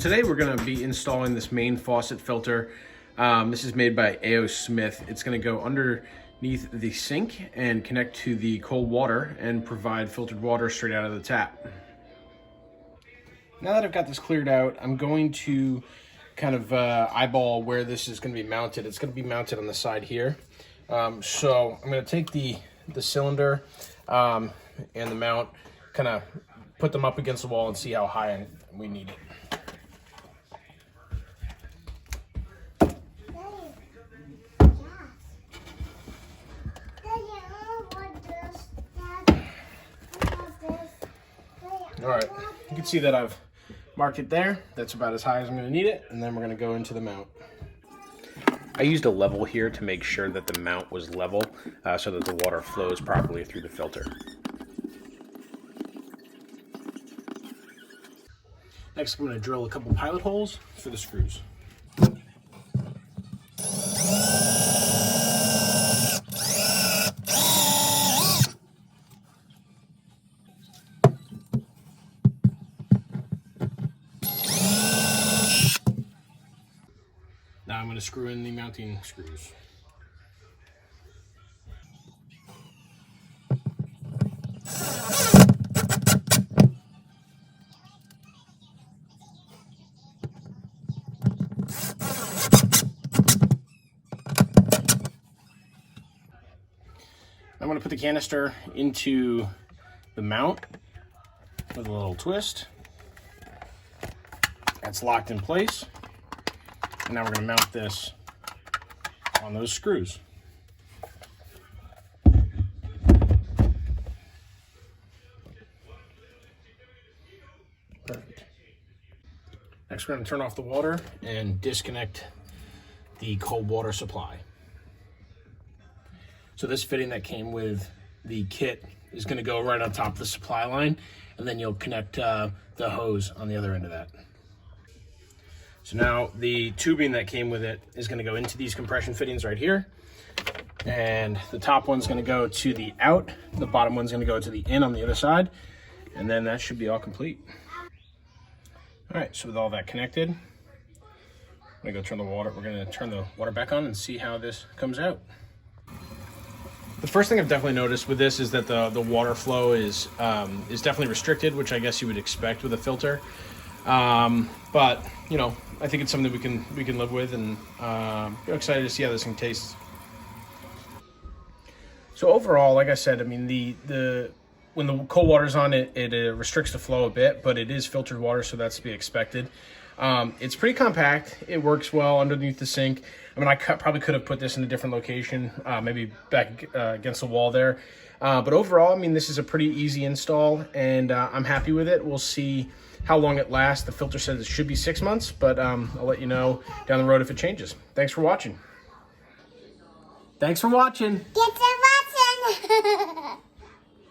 Today we're going to be installing this main faucet filter. This is made by AO Smith. It's going to go underneath the sink and connect to the cold water and provide filtered water straight out of the tap. Now that I've got this cleared out, I'm going to kind of eyeball where this is going to be mounted. It's going to be mounted on the side here. So I'm going to take the cylinder and the mount, kind of put them up against the wall and see how high we need it. All right, you can see that I've marked it there. That's about as high as I'm going to need it, and then we're going to go into the mount. I used a level here to make sure that the mount was level so that the water flows properly through the filter. Next, I'm going to drill a couple pilot holes for the screws. Now I'm going to screw in the mounting screws. I'm going to put the canister into the mount with a little twist. That's locked in place. And now we're going to mount this on those screws. Perfect. Next, we're going to turn off the water and disconnect the cold water supply. So this fitting that came with the kit is going to go right on top of the supply line, and then you'll connect the hose on the other end of that. So now the tubing that came with it is going to go into these compression fittings right here. And the top one's going to go to the out. The bottom one's going to go to the in on the other side. And then that should be all complete. All right, so with all that connected, I'm going to go turn the water. We're going to turn the water back on and see how this comes out. The first thing I've definitely noticed with this is that the water flow is definitely restricted, which I guess you would expect with a filter. But you know, I think it's something that we can live with, and I'm excited to see how this thing tastes. So overall, like I said, I mean when the cold water's on, it restricts the flow a bit, but it is filtered water, so that's to be expected. It's pretty compact. It works well underneath the sink. I mean, I probably could have put this in a different location, maybe back against the wall there. But overall, I mean, this is a pretty easy install, and I'm happy with it. We'll see how long it lasts. The filter says it should be 6 months, but I'll let you know down the road if it changes. Thanks for watching. Thanks for watching. Thanks for watching.